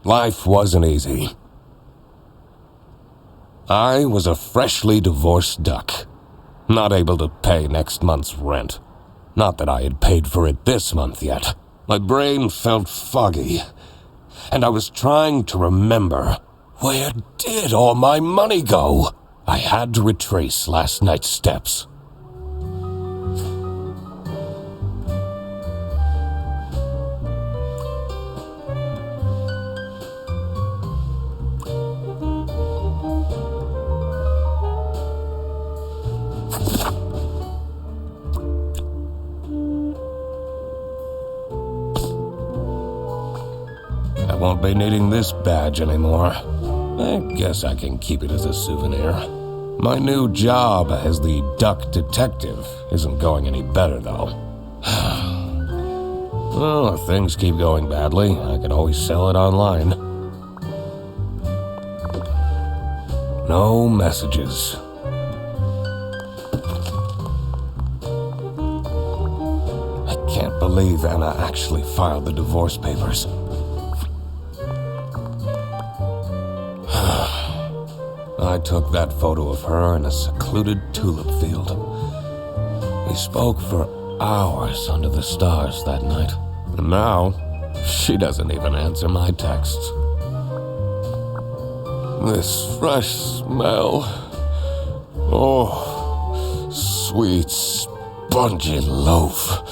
Life wasn't easy. I was a freshly divorced duck, not able to pay next month's rent. Not that I had paid for it this month yet. My brain felt foggy, and I was trying to remember, where did all my money go? I had to retrace last night's steps. I won't be needing this badge anymore. I guess I can keep it as a souvenir. My new job as the duck detective isn't going any better, though. Well, if things keep going badly, I can always sell it online. No messages. I can't believe Anna actually filed the divorce papers. I took that photo of her in a secluded tulip field. We spoke for hours under the stars that night. And now, she doesn't even answer my texts. This fresh smell. Oh, sweet, spongy loaf.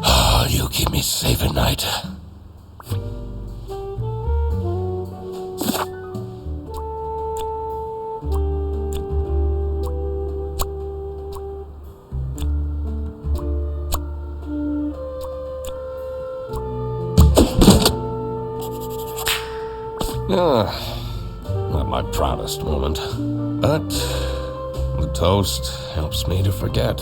Oh, you keep me safe at night. Not my proudest moment, but the toast helps me to forget.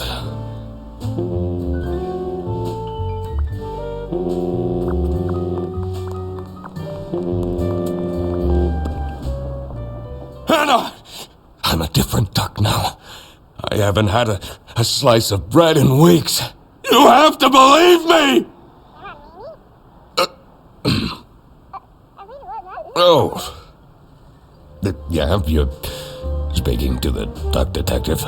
Hannah! I'm a different duck now. I haven't had a slice of bread in weeks. You have to believe me! Oh. Yeah, you're speaking to the duck detective.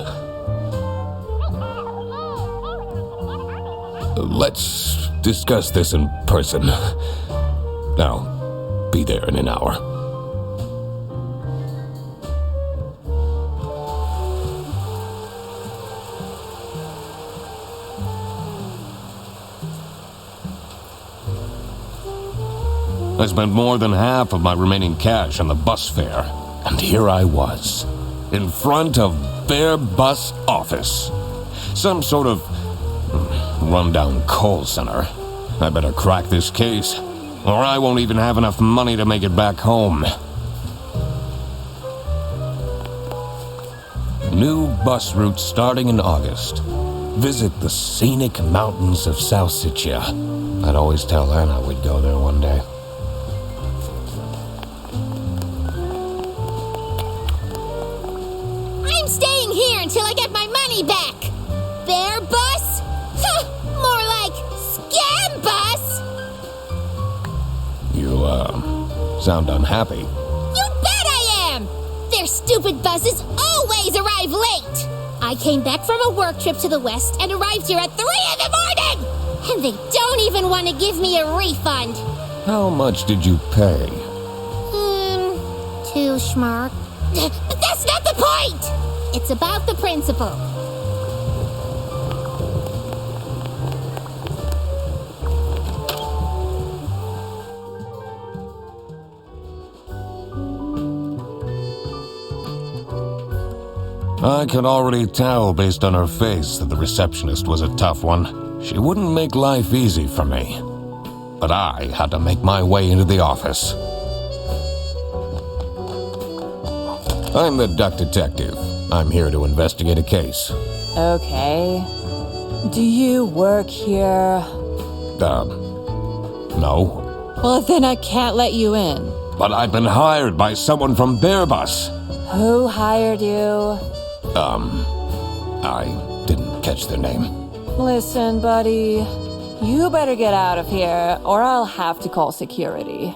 Let's discuss this in person. I'll be there in an hour. I spent more than half of my remaining cash on the bus fare, and here I was, in front of their bus office. Some sort of rundown call center. I better crack this case, or I won't even have enough money to make it back home. New bus route starting in August. Visit the scenic mountains of South Sicily. I'd always tell Anna we'd go there one day. I'm staying here until I get my money back. Their bus? More like scam bus. You, sound unhappy. You bet I am! Their stupid buses always arrive late. I came back from a work trip to the west and arrived here at 3 in the morning! And they don't even want to give me a refund. How much did you pay? 2 schmark. But that's not the point! It's about the principle. I could already tell based on her face that the receptionist was a tough one. She wouldn't make life easy for me. But I had to make my way into the office. I'm the duck detective. I'm here to investigate a case. Okay. Do you work here? No. Well, then I can't let you in. But I've been hired by someone from their bus. Who hired you? I didn't catch their name. Listen, buddy. You better get out of here, or I'll have to call security.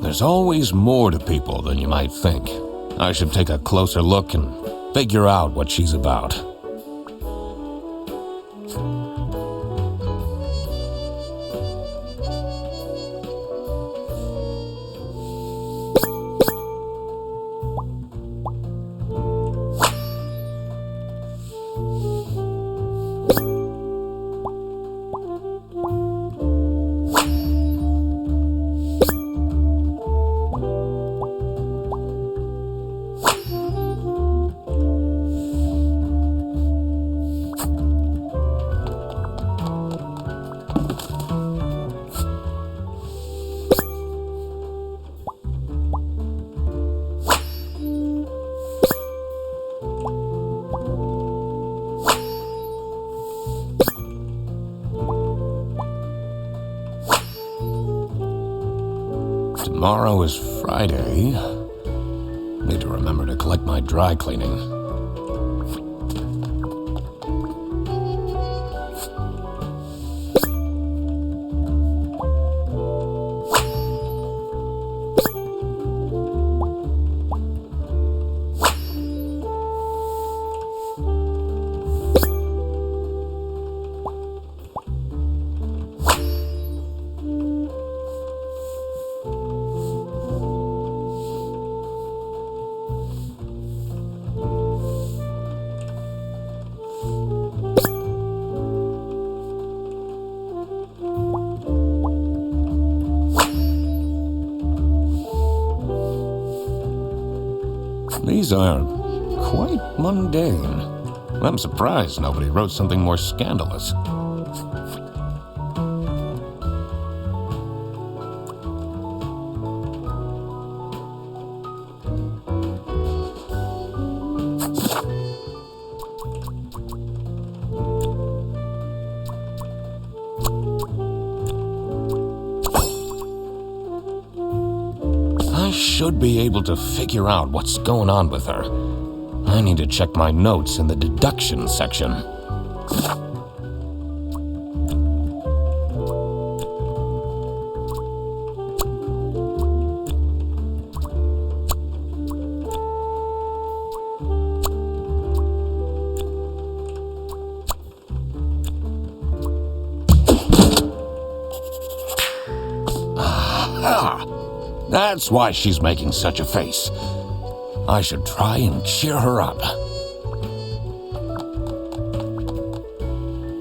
There's always more to people than you might think. I should take a closer look and figure out what she's about. Tomorrow is Friday. Need to remember to collect my dry cleaning. These are quite mundane. I'm surprised nobody wrote something more scandalous. I should be able to figure out what's going on with her. I need to check my notes in the deduction section. That's why she's making such a face. I should try and cheer her up.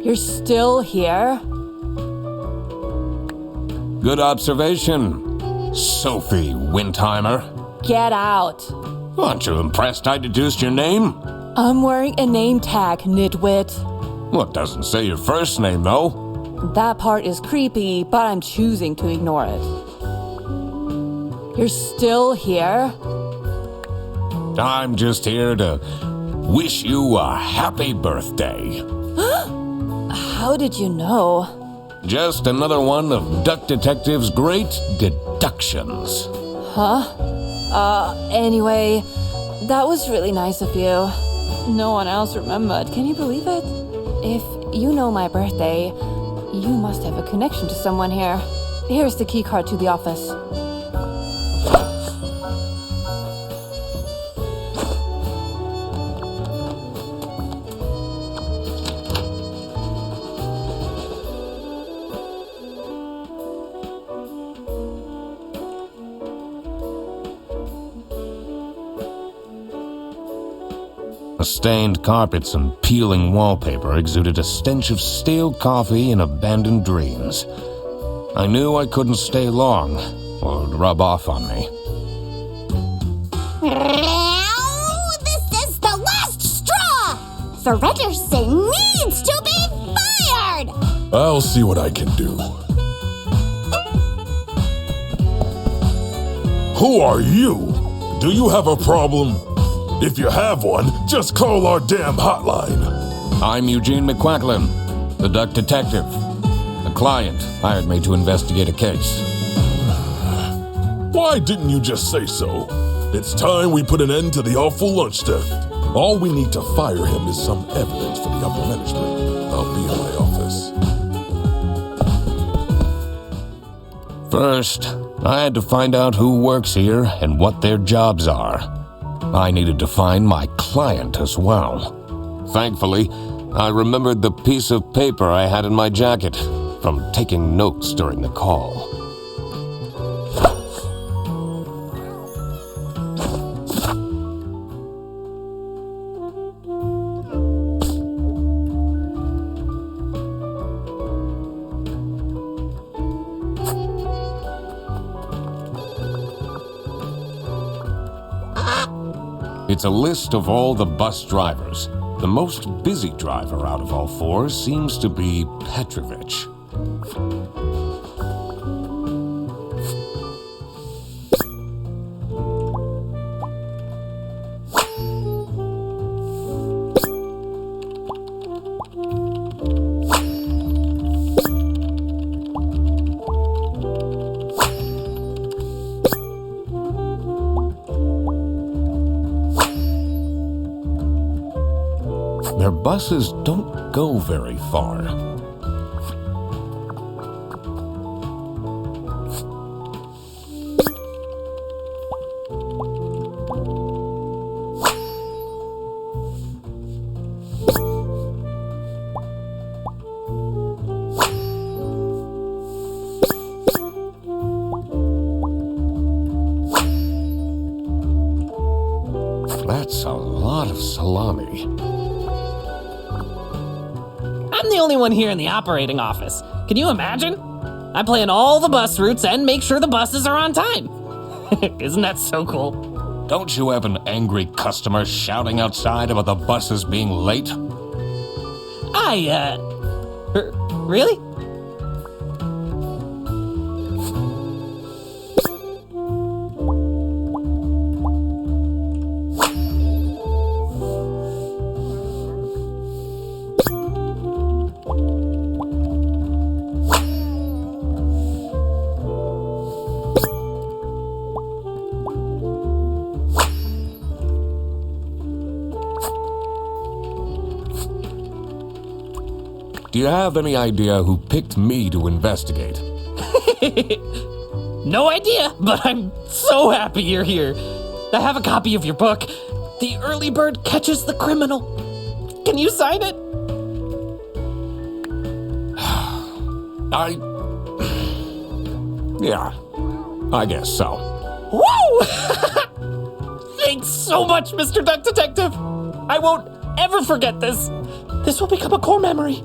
You're still here? Good observation, Sophie Windheimer. Get out. Aren't you impressed I deduced your name? I'm wearing a name tag, nitwit. Well, it doesn't say your first name, though. That part is creepy, but I'm choosing to ignore it. You're still here? I'm just here to wish you a happy birthday. How did you know? Just another one of Duck Detective's great deductions. Anyway, that was really nice of you. No one else remembered. Can you believe it? If you know my birthday, you must have a connection to someone here. Here's the key card to the office. The stained carpets and peeling wallpaper exuded a stench of stale coffee and abandoned dreams. I knew I couldn't stay long, or it would rub off on me. Now, this is the last straw! Fredderson needs to be fired! I'll see what I can do. Who are you? Do you have a problem? If you have one, just call our damn hotline. I'm Eugene McQuacklin, the Duck Detective. A client hired me to investigate a case. Why didn't you just say so? It's time we put an end to the awful lunch theft. All we need to fire him is some evidence for the upper management. I'll be in my office. First, I had to find out who works here and what their jobs are. I needed to find my client as well. Thankfully, I remembered the piece of paper I had in my jacket from taking notes during the call. It's a list of all the bus drivers. The most busy driver out of all four seems to be Petrovich. Their buses don't go very far. That's a lot of salami. I'm the only one here in the operating office. Can you imagine? I plan all the bus routes and make sure the buses are on time. Isn't that so cool? Don't you have an angry customer shouting outside about the buses being late? Really? Do you have any idea who picked me to investigate? No idea, but I'm so happy you're here. I have a copy of your book, The Early Bird Catches the Criminal. Can you sign it? Yeah, I guess so. Woo! Thanks so much, Mr. Duck Detective. I won't ever forget this. This will become a core memory.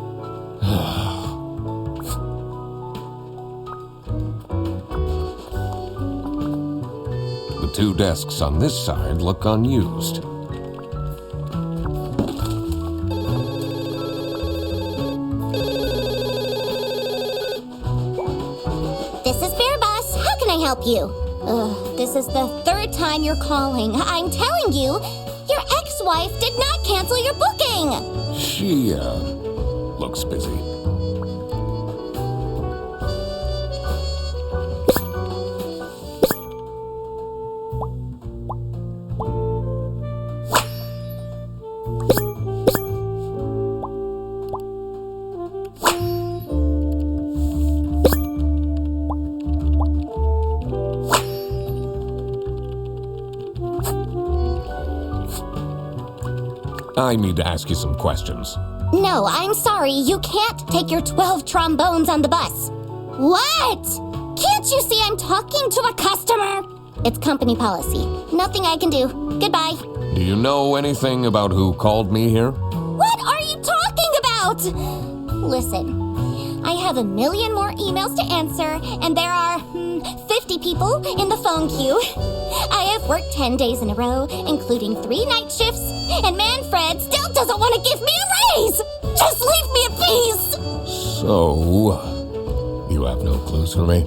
The two desks on this side look unused. This is Bear Bus. How can I help you? This is the third time you're calling. I'm telling you, your ex-wife did not cancel your booking. She, looks busy. I need to ask you some questions. No, I'm sorry. You can't take your 12 trombones on the bus. What? Can't you see I'm talking to a customer? It's company policy. Nothing I can do. Goodbye. Do you know anything about who called me here? What are you talking about? Listen, I have a million more emails to answer, and there are 50 people in the phone queue. I have worked 10 days in a row, including 3 night shifts, and Manfred still doesn't want to give me a raise! Just leave me in peace! So, you have no clues for me?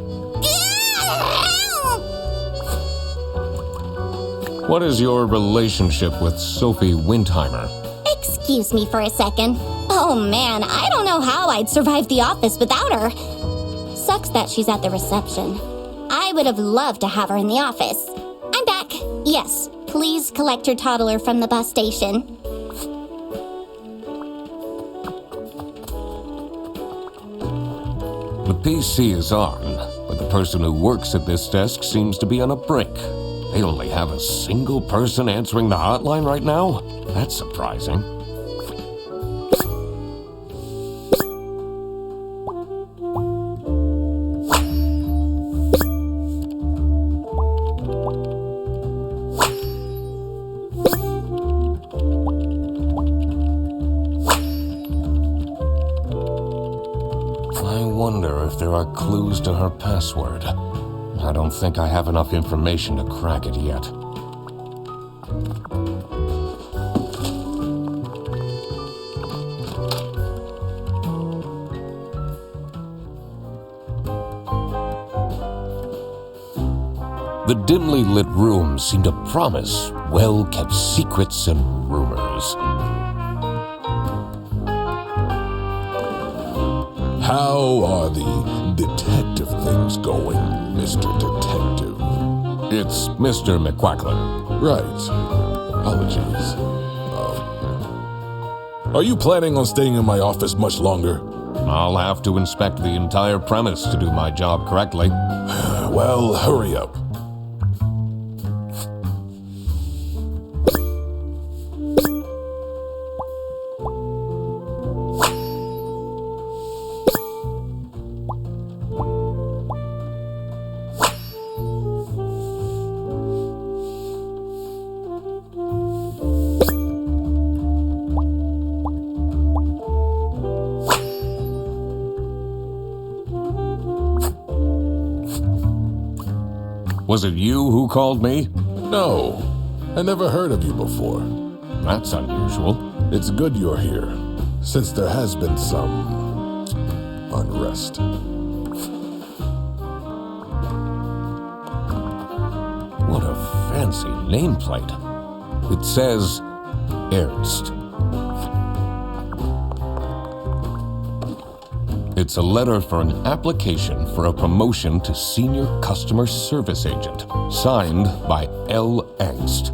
What is your relationship with Sophie Windheimer? Excuse me for a second. Oh man, I don't know how I'd survive the office without her. Sucks that she's at the reception. I would have loved to have her in the office. I'm back. Yes, please collect your toddler from the bus station. The PC is on, but the person who works at this desk seems to be on a break. They only have a single person answering the hotline right now? That's surprising. I wonder if there are clues to her password. I don't think I have enough information to crack it yet. The dimly lit room seemed to promise well-kept secrets and rumors. How are the detective things going, Mr. Detective? It's Mr. McQuacklin. Right. Apologies. Are you planning on staying in my office much longer? I'll have to inspect the entire premise to do my job correctly. Well, hurry up. Was it you who called me? No, I never heard of you before. That's unusual. It's good you're here, since there has been some unrest. What a fancy nameplate. It says Ernst. It's a letter for an application for a promotion to Senior Customer Service Agent, signed by L. Angst.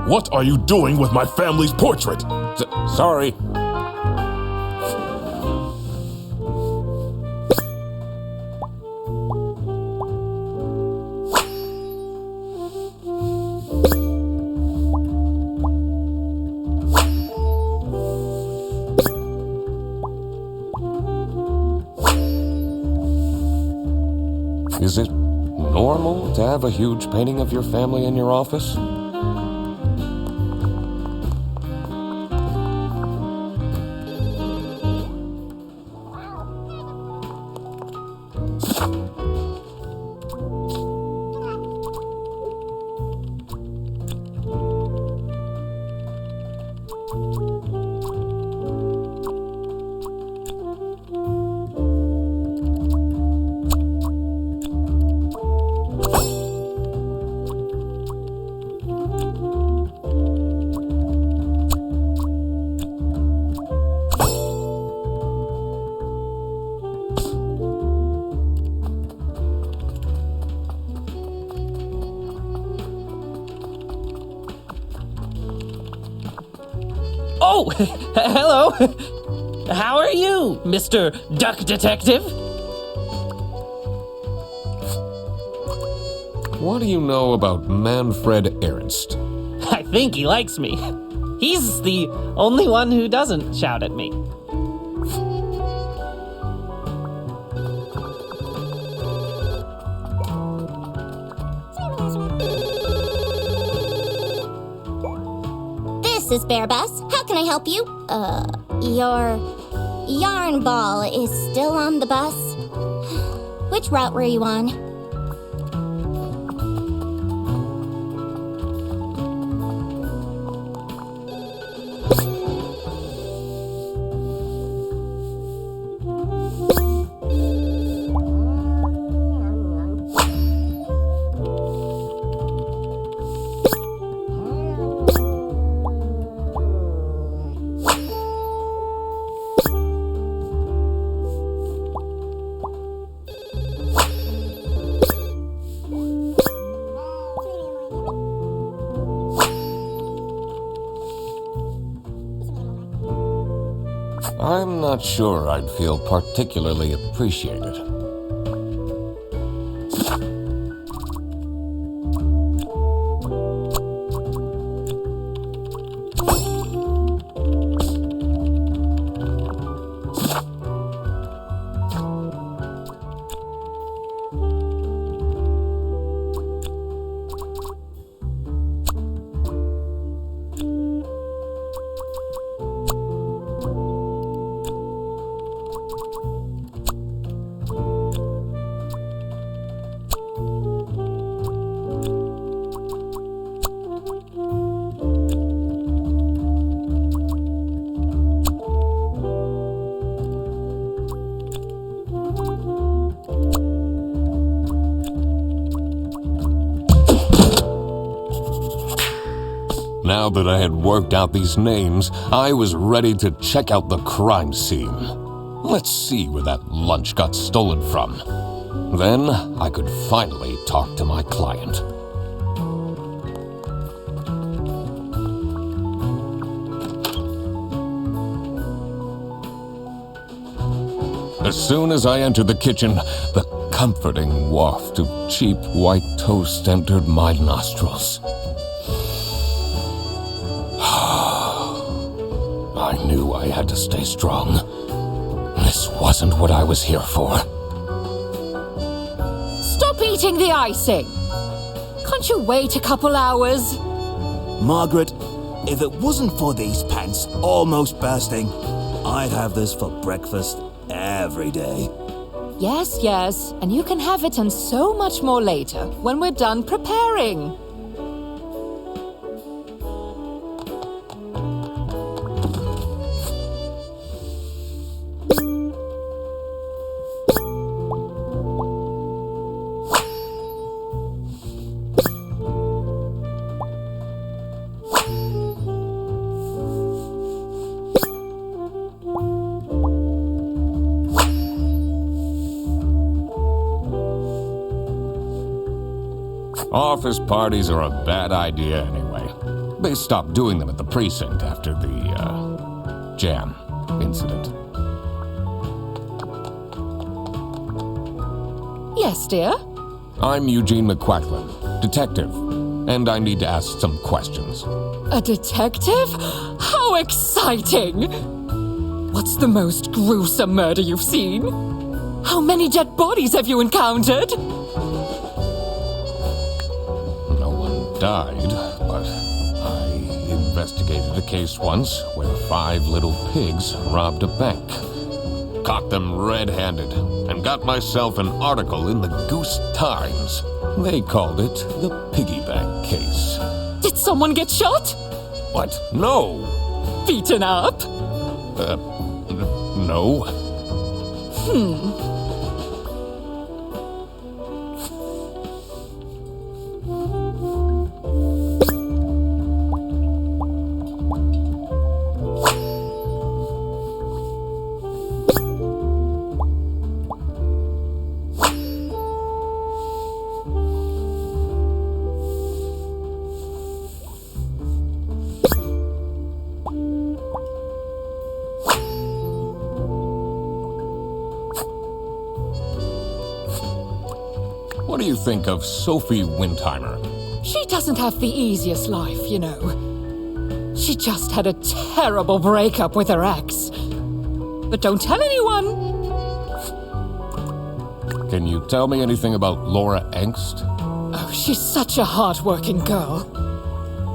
What are you doing with my family's portrait? Sorry. Is it normal to have a huge painting of your family in your office? Oh, hello. How are you, Mr. Duck Detective? What do you know about Manfred Ernst? I think he likes me. He's the only one who doesn't shout at me. This is Bear Bus. How can I help you? Your yarn ball is still on the bus? Which route were you on? I'm not sure I'd feel particularly appreciated. Now that I had worked out these names, I was ready to check out the crime scene. Let's see where that lunch got stolen from. Then I could finally talk to my client. As soon as I entered the kitchen, the comforting waft of cheap white toast entered my nostrils. I knew I had to stay strong. This wasn't what I was here for. Stop eating the icing! Can't you wait a couple hours? Margaret, if it wasn't for these pants almost bursting, I'd have this for breakfast every day. Yes, yes, and you can have it and so much more later, when we're done preparing. Office parties are a bad idea anyway. They stopped doing them at the precinct after the, jam incident. Yes, dear? I'm Eugene McQuacklin, detective, and I need to ask some questions. A detective? How exciting! What's the most gruesome murder you've seen? How many dead bodies have you encountered? No one died, but I investigated a case once where 5 little pigs robbed a bank. Caught them red-handed and got myself an article in the Goose Times. They called it the piggy bank case. Did someone get shot? What? No! Beaten up? No. What do you think of Sophie Windheimer? She doesn't have the easiest life, you know. She just had a terrible breakup with her ex. But don't tell anyone. Can you tell me anything about Laura Engst? Oh, she's such a hard-working girl.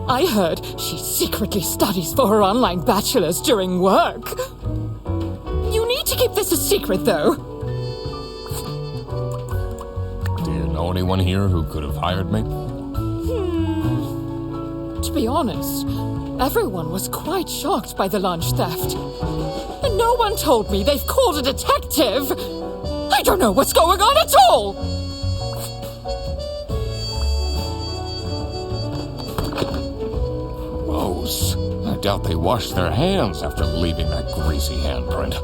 I heard she secretly studies for her online bachelor's during work. You need to keep this a secret, though. Do you know anyone here who could have hired me? To be honest, everyone was quite shocked by the lunch theft. And no one told me they've called a detective. I don't know what's going on at all! Gross. I doubt they washed their hands after leaving that greasy handprint.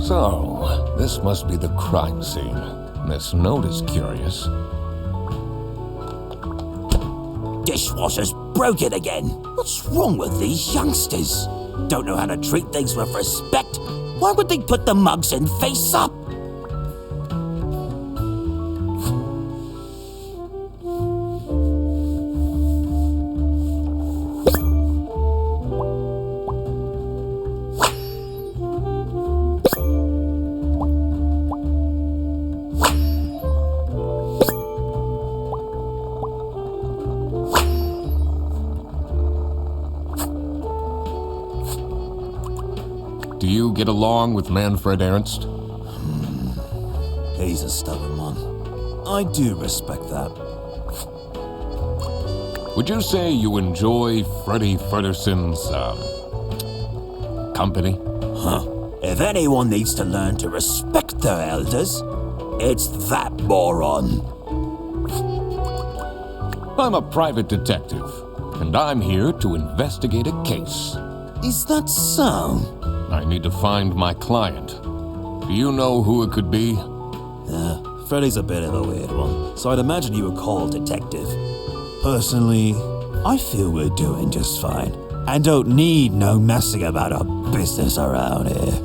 So, this must be the crime scene. This note is curious. Dishwasher's broken again. What's wrong with these youngsters? Don't know how to treat things with respect? Why would they put the mugs in face up? Do you get along with Manfred Ernst? He's a stubborn one. I do respect that. Would you say you enjoy Freddy Frederson's, company? If anyone needs to learn to respect their elders, it's that moron. I'm a private detective, and I'm here to investigate a case. Is that so? I need to find my client. Do you know who it could be? Freddy's a bit of a weird one, so I'd imagine you would call detective. Personally, I feel we're doing just fine, and don't need no messing about our business around here.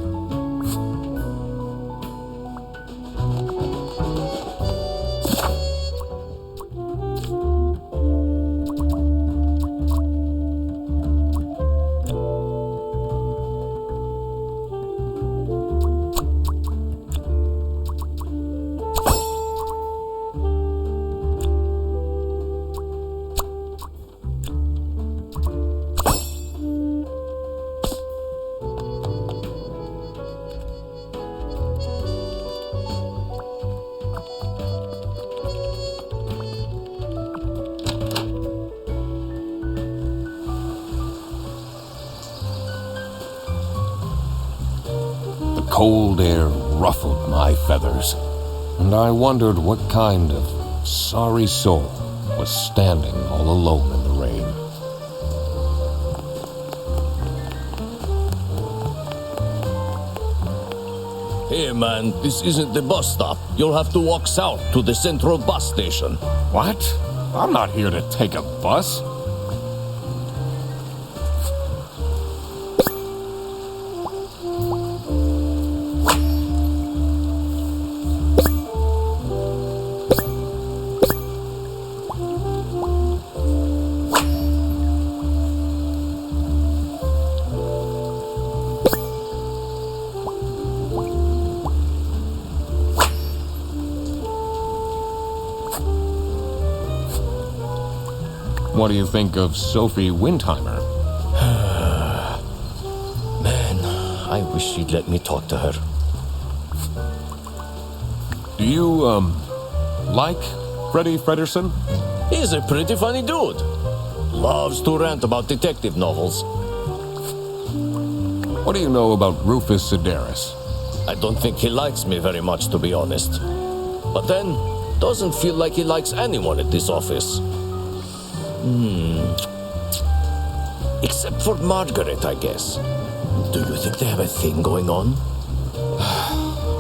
Cold air ruffled my feathers, and I wondered what kind of sorry soul was standing all alone in the rain. Hey man, this isn't the bus stop. You'll have to walk south to the central bus station. What? I'm not here to take a bus. What do you think of Sophie Windheimer? Man, I wish she'd let me talk to her. Do you, like Freddy Frederson? He's a pretty funny dude. Loves to rant about detective novels. What do you know about Rufus Sedaris? I don't think he likes me very much, to be honest. But then, doesn't feel like he likes anyone at this office. Except for Margaret, I guess. Do you think they have a thing going on?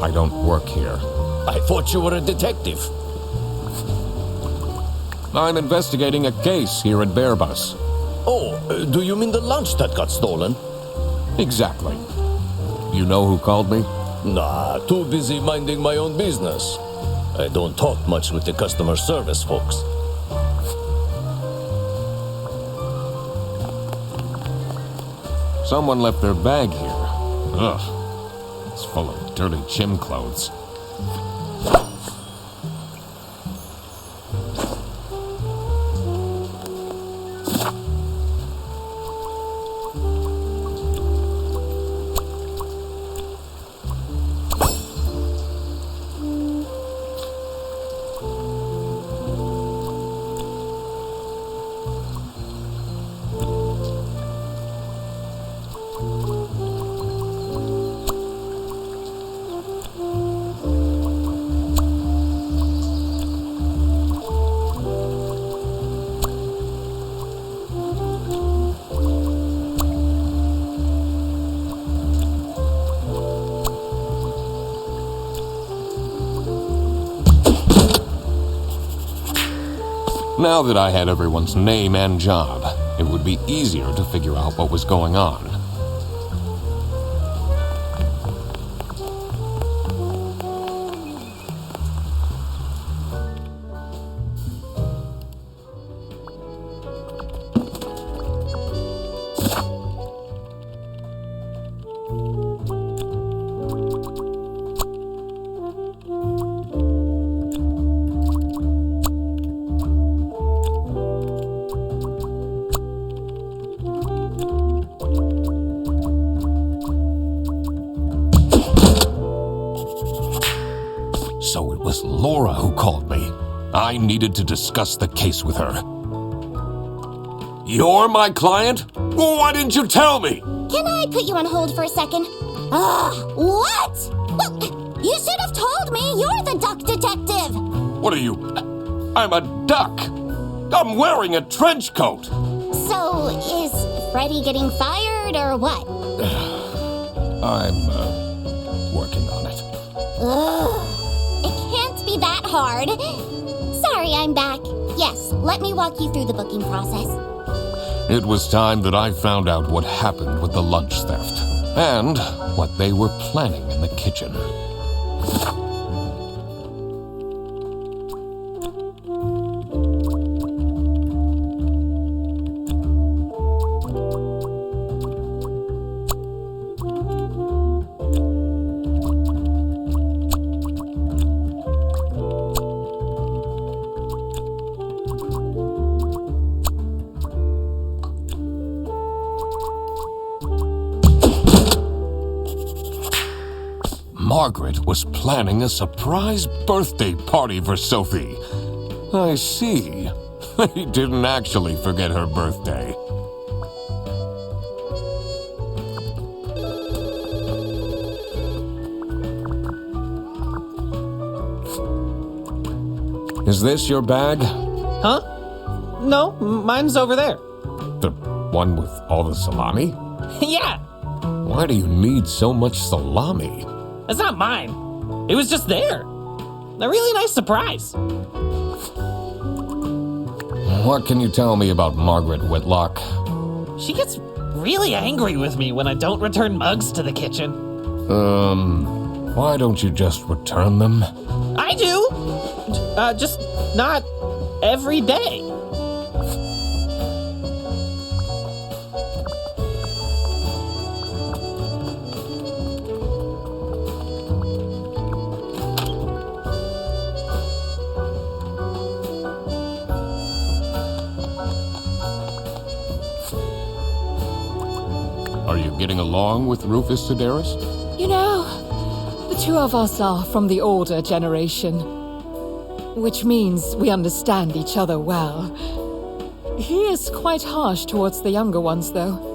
I don't work here. I thought you were a detective. I'm investigating a case here at Bearbus. Oh, do you mean the lunch that got stolen? Exactly. You know who called me? Nah, too busy minding my own business. I don't talk much with the customer service folks. Someone left their bag here. Ugh. It's full of dirty gym clothes. Now that I had everyone's name and job, it would be easier to figure out what was going on. So it was Laura who called me. I needed to discuss the case with her. You're my client? Why didn't you tell me? Can I put you on hold for a second? What? Well, you should have told me. You're the duck detective. What are you? I'm a duck. I'm wearing a trench coat. So, is Freddy getting fired or what? I'm, working on it. Ugh. It can't be that hard. Sorry, I'm back. Yes, let me walk you through the booking process. It was time that I found out what happened with the lunch theft and what they were planning in the kitchen. Margaret was planning a surprise birthday party for Sophie. I see. They didn't actually forget her birthday. Is this your bag? Huh? No, mine's over there. The one with all the salami? Yeah, Why do you need so much salami? it's not mine. It was just there. A really nice surprise. What can you tell me about Margaret Whitlock? She gets really angry with me when I don't return mugs to the kitchen. Why don't you just return them? I do. Just not every day. Are you getting along with Rufus Sedaris? You know, the two of us are from the older generation, which means we understand each other well. He is quite harsh towards the younger ones, though.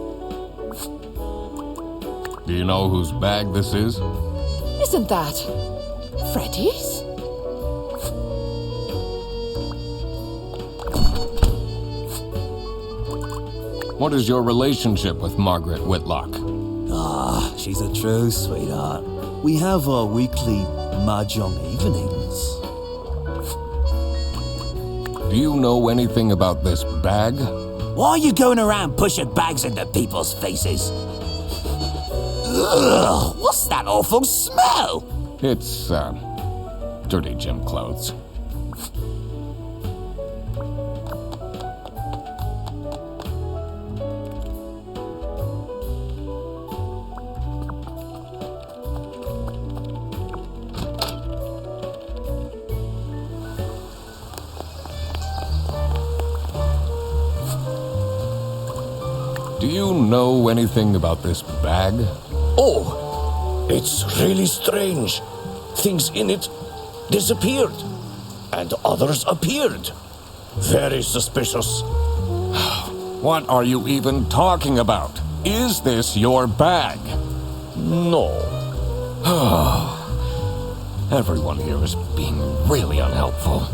Do you know whose bag this is? Isn't that Freddy's? What is your relationship with Margaret Whitlock? She's a true sweetheart. We have our weekly mahjong evenings. Do you know anything about this bag? Why are you going around pushing bags into people's faces? Ugh, what's that awful smell? It's, dirty gym clothes. Do you know anything about this bag? Oh, it's really strange. Things in it disappeared, and others appeared. Very suspicious. What are you even talking about? Is this your bag? No. Everyone here is being really unhelpful.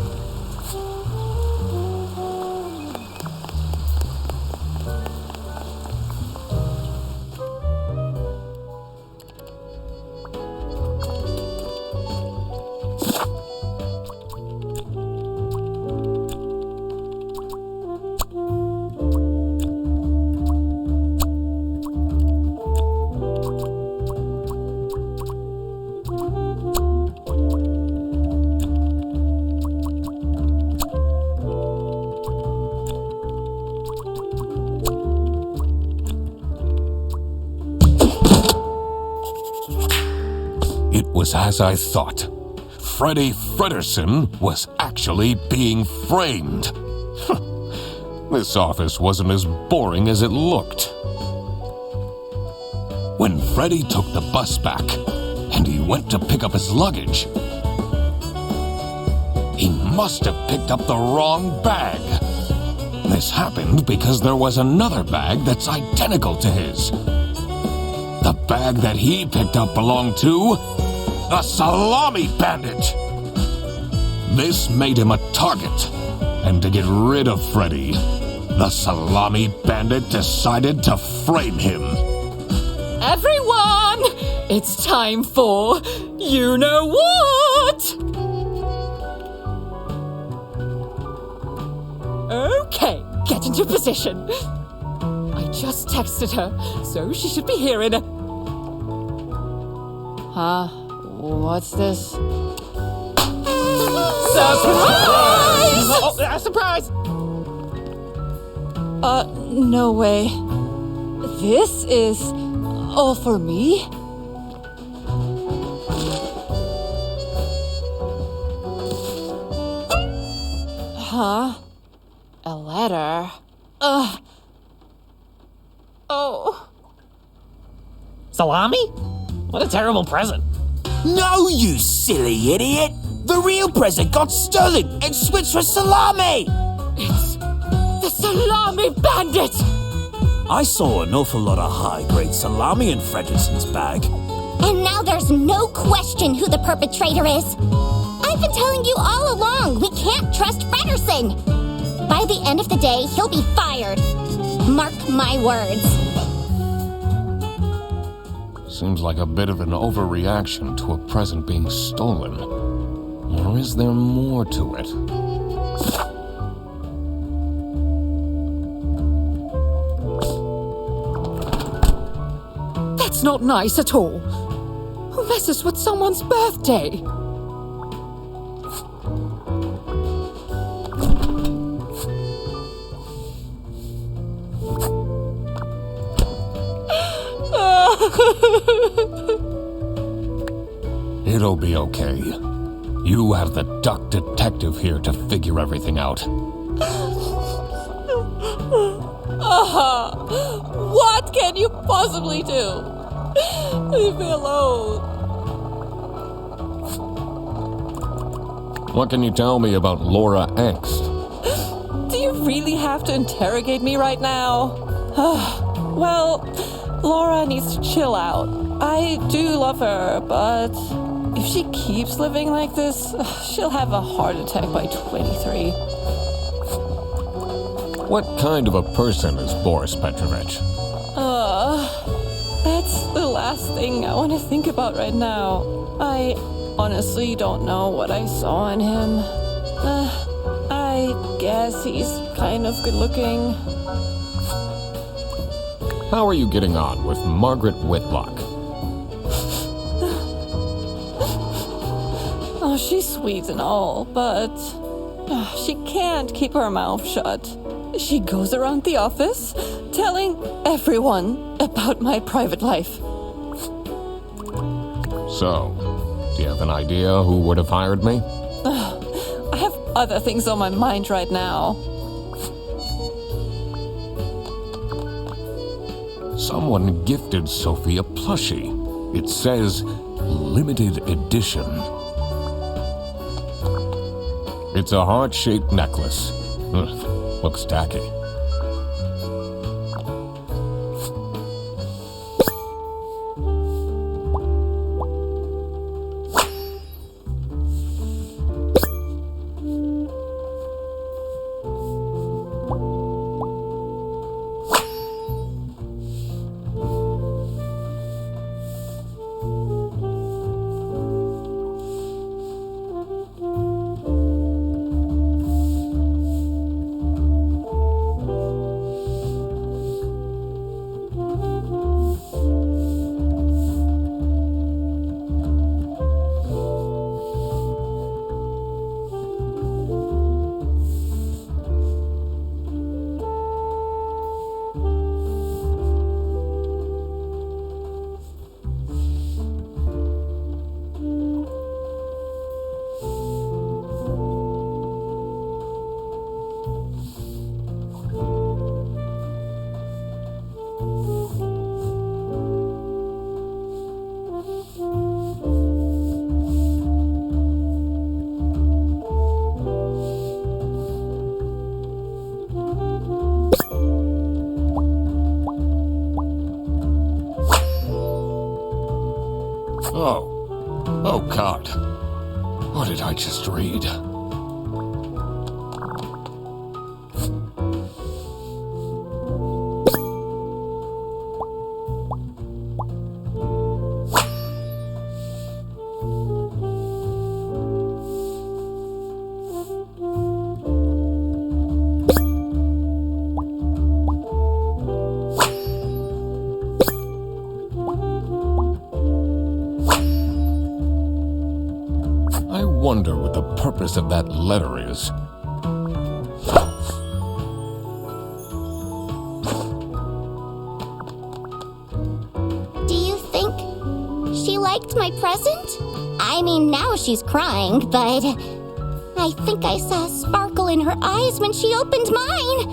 was as I thought. Freddy Fredersen was actually being framed. This office wasn't as boring as it looked. When Freddy took the bus back and he went to pick up his luggage, he must have picked up the wrong bag. This happened because there was another bag that's identical to his. The bag that he picked up belonged to the Salami Bandit. This made him a target, and to get rid of Freddy, the Salami Bandit decided to frame him. Everyone, it's time for you know what? Okay, get into position. I just texted her, so she should be here in a... Huh? What's this? Surprise! Oh, surprise! No way. This is all for me? Huh? A letter? Oh. Salami? What a terrible present. No, you silly idiot! The real present got stolen and switched for Salami! It's the Salami Bandit! I saw an awful lot of high-grade salami in Fredersen's bag. And now there's no question who the perpetrator is. I've been telling you all along, we can't trust Fredersen. By the end of the day, he'll be fired. Mark my words. Seems like a bit of an overreaction to a present being stolen. Or is there more to it? That's not nice at all. Who messes with someone's birthday? It'll be okay. You have the duck detective here to figure everything out. What can you possibly do? Leave me alone. What can you tell me about Laura Angst? Do you really have to interrogate me right now? Well, Laura needs to chill out. I do love her, but if she keeps living like this, she'll have a heart attack by 23. What kind of a person is Boris Petrovich? That's the last thing I want to think about right now. I honestly don't know what I saw in him. I guess he's kind of good looking. How are you getting on with Margaret Whitlock? Oh, she's sweet and all, but she can't keep her mouth shut. She goes around the office telling everyone about my private life. So, do you have an idea who would have hired me? I have other things on my mind right now. Someone gifted Sophie a plushie. It says limited edition. It's a heart-shaped necklace. Looks tacky. Oh God. What did I just read? I wonder what the purpose of that letter is. Do you think she liked my present? I mean, now she's crying, but I think I saw a sparkle in her eyes when she opened mine.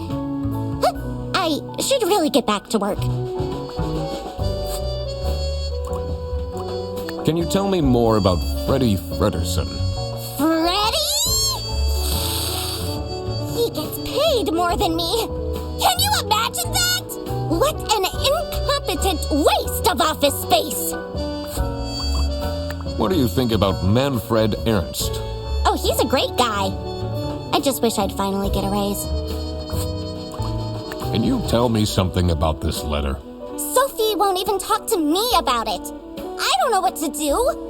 I should really get back to work. Can you tell me more about Freddie Frederson? Freddie? He gets paid more than me. Can you imagine that? What an incompetent waste of office space. What do you think about Manfred Ernst? Oh, he's a great guy. I just wish I'd finally get a raise. Can you tell me something about this letter? Sophie won't even talk to me about it. I don't know what to do.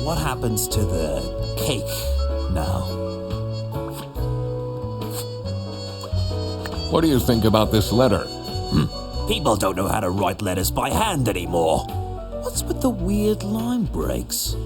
What happens to the cake now? What do you think about this letter? People don't know how to write letters by hand anymore. What's with the weird line breaks?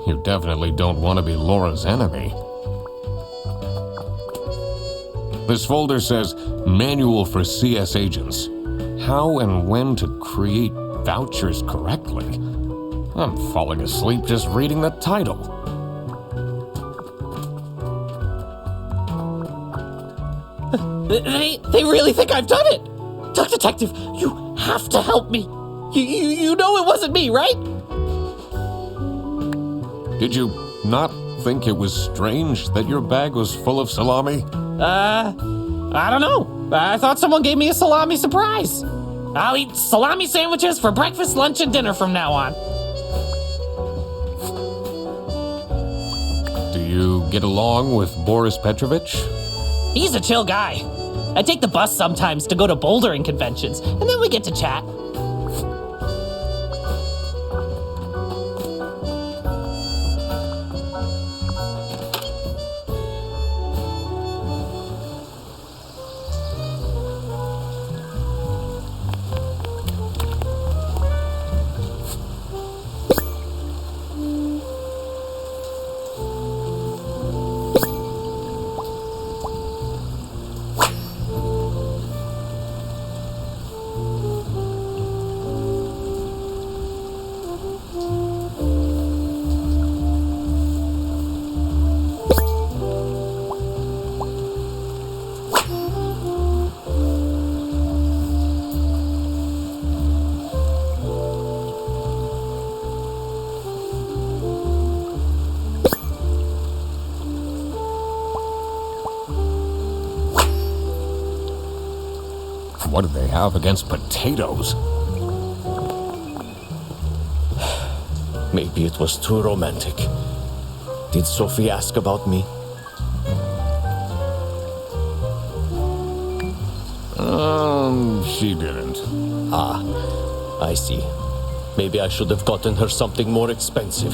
You definitely don't want to be Laura's enemy. This folder says Manual for CS Agents. How and when to create vouchers correctly. I'm falling asleep just reading the title. They really think I've done it! Duck Detective, you have to help me! You know it wasn't me, right? Did you not think it was strange that your bag was full of salami? I don't know. I thought someone gave me a salami surprise. I'll eat salami sandwiches for breakfast, lunch, and dinner from now on. Do you get along with Boris Petrovich? He's a chill guy. I take the bus sometimes to go to bouldering conventions, and then we get to chat. What do they have against potatoes? Maybe it was too romantic. Did Sophie ask about me? She didn't. I see. Maybe I should have gotten her something more expensive.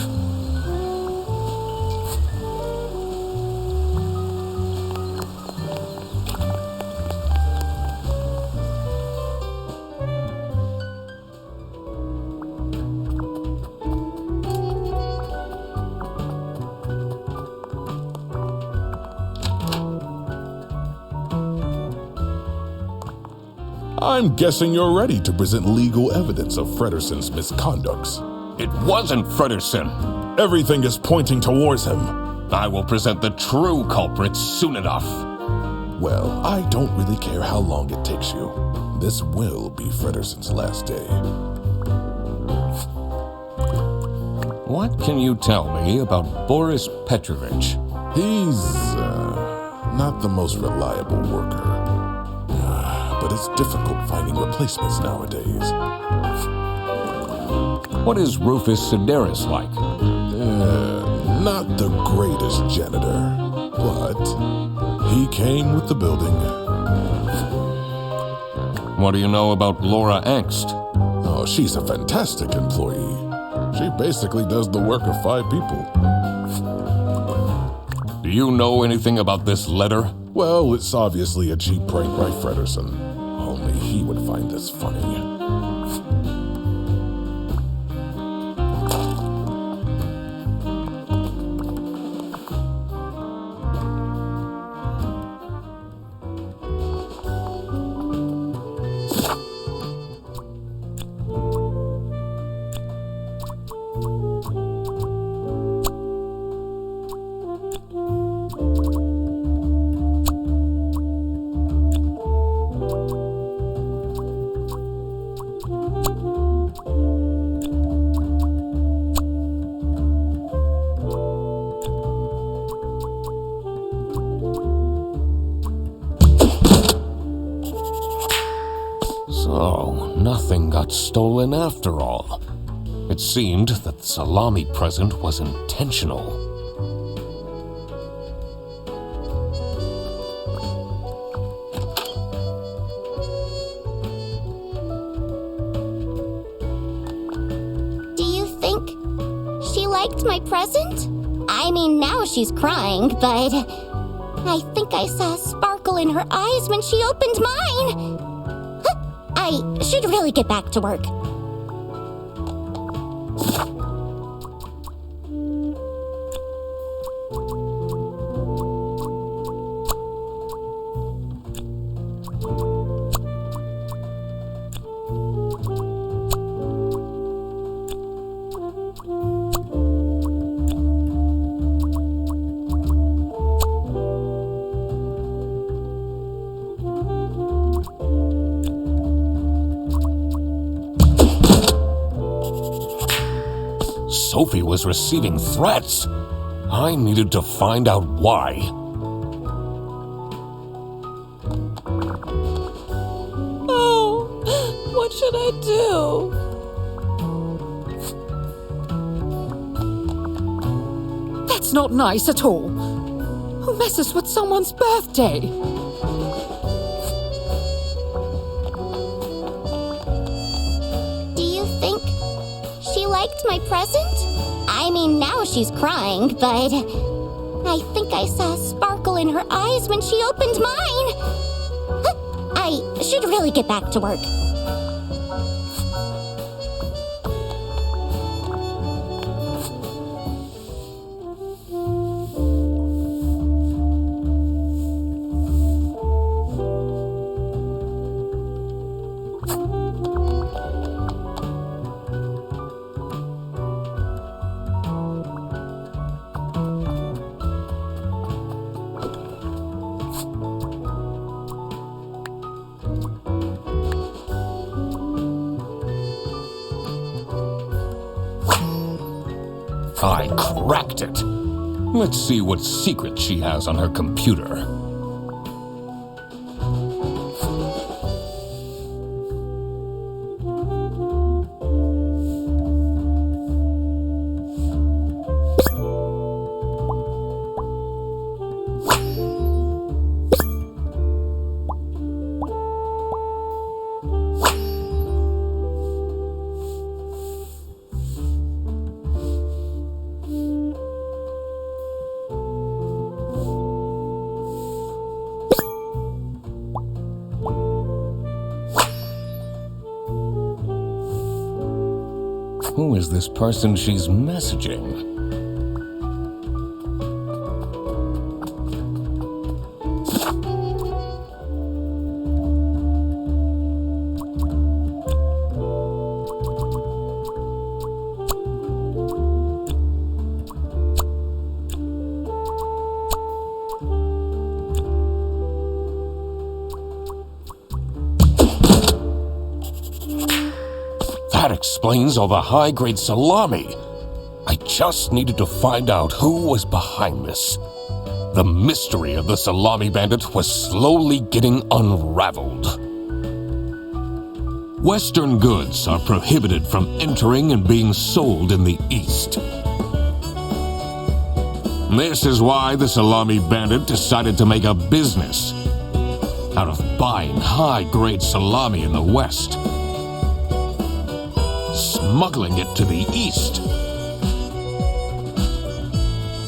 I'm guessing you're ready to present legal evidence of Frederson's misconducts. It wasn't Frederson. Everything is pointing towards him. I will present the true culprit soon enough. Well, I don't really care how long it takes you. This will be Frederson's last day. What can you tell me about Boris Petrovich? He's not the most reliable worker. But it's difficult finding replacements nowadays. What is Rufus Sedaris like? Not the greatest janitor, but he came with the building. What do you know about Laura Angst? Oh, she's a fantastic employee. She basically does the work of 5 people. Do you know anything about this letter? Well, it's obviously a cheap prank by Frederson. Only he would find this funny. So, nothing got stolen after all. It seemed that the salami present was intentional. Do you think she liked my present? I mean, now she's crying, but I think I saw a sparkle in her eyes when she opened mine. I should really get back to work. Sophie was receiving threats. I needed to find out why. Oh, what should I do? That's not nice at all. Who messes with someone's birthday? Do you think she liked my present? I mean, now she's crying, but I think I saw a sparkle in her eyes when she opened mine. I should really get back to work. I cracked it. Let's see what secret she has on her computer. Who is this person she's messaging? That explains all the high-grade salami. I just needed to find out who was behind this. The mystery of the salami bandit was slowly getting unraveled. Western goods are prohibited from entering and being sold in the East. This is why the salami bandit decided to make a business out of buying high-grade salami in the West, smuggling it to the East,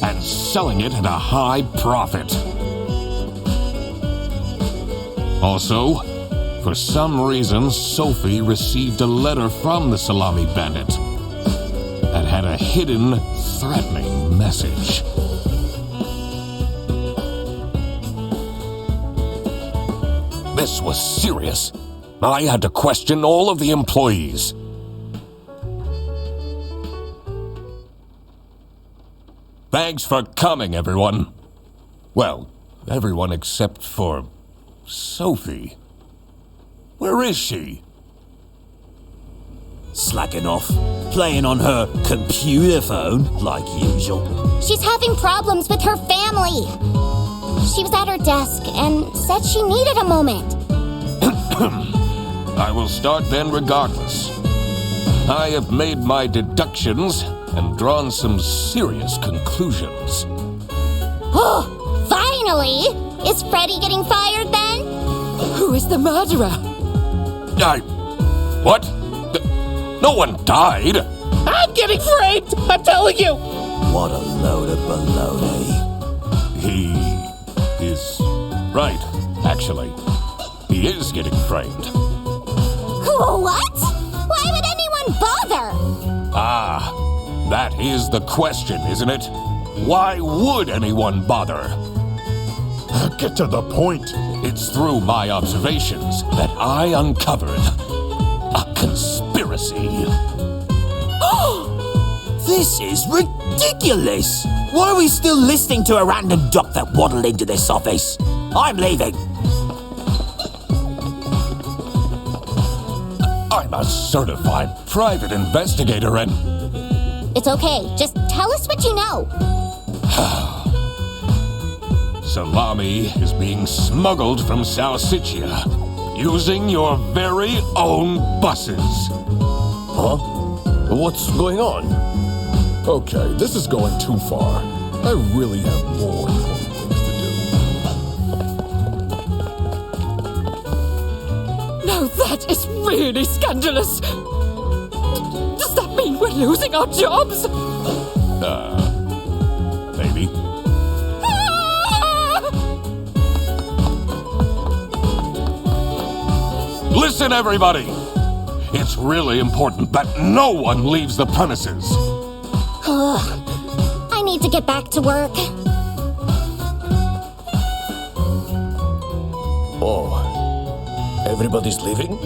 and selling it at a high profit. Also, for some reason, Sophie received a letter from the salami bandit that had a hidden, threatening message. This was serious. I had to question all of the employees. Thanks for coming, everyone. Well, everyone except for Sophie. Where is she? Slacking off, playing on her computer phone, like usual. She's having problems with her family. She was at her desk and said she needed a moment. I will start then regardless. I have made my deductions and drawn some serious conclusions. Oh, finally! Is Freddy getting fired then? Who is the murderer? What? No one died. I'm getting framed! I'm telling you! What a load of baloney. He is right, actually. He is getting framed. What? Why would anyone bother? That is the question, isn't it? Why would anyone bother? Get to the point. It's through my observations that I uncovered a conspiracy. This is ridiculous! Why are we still listening to a random duck that waddled into this office? I'm leaving. I'm a certified private investigator and... It's okay. Just tell us what you know. Salami is being smuggled from Salsiccia using your very own buses. Huh? What's going on? Okay, this is going too far. I really have more important things to do. Now that is really scandalous. Does that mean we're losing our jobs? Maybe. Listen, everybody! It's really important that no one leaves the premises. I need to get back to work. Oh, everybody's leaving?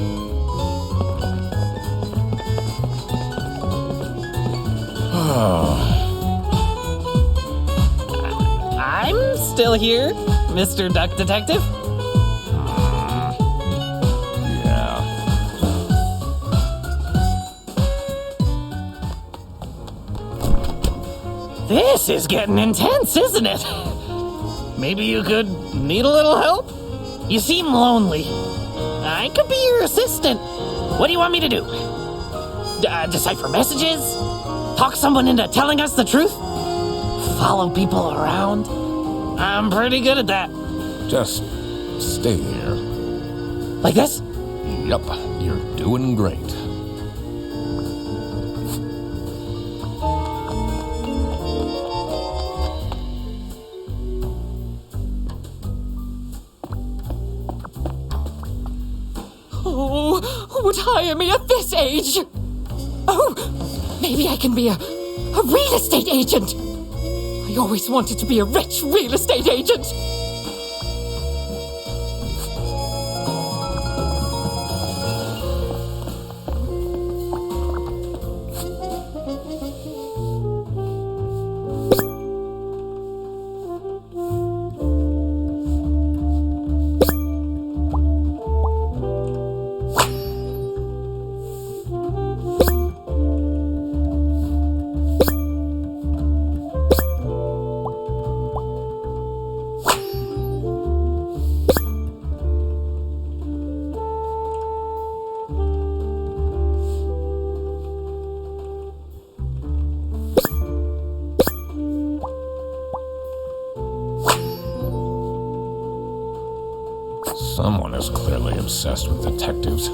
I'm still here, Mr. Duck Detective. Yeah. This is getting intense, isn't it? Maybe you could need a little help? You seem lonely. I could be your assistant. What do you want me to do? Decipher messages? Talk someone into telling us the truth? Follow people around? I'm pretty good at that. Just stay here. Like this? Yup, you're doing great. Oh, who would hire me at this age? Oh, Maybe I can be a real estate agent. I always wanted to be a rich real estate agent. Someone is clearly obsessed with detectives.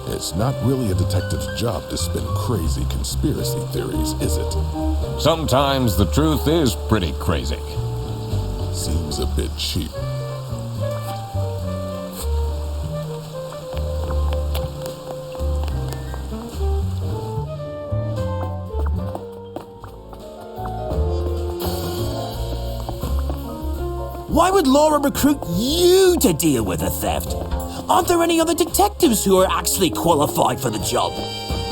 It's not really a detective's job to spin crazy conspiracy theories, is it? Sometimes the truth is pretty crazy. Seems a bit cheap. Why would Laura recruit you to deal with a theft? Aren't there any other detectives who are actually qualified for the job?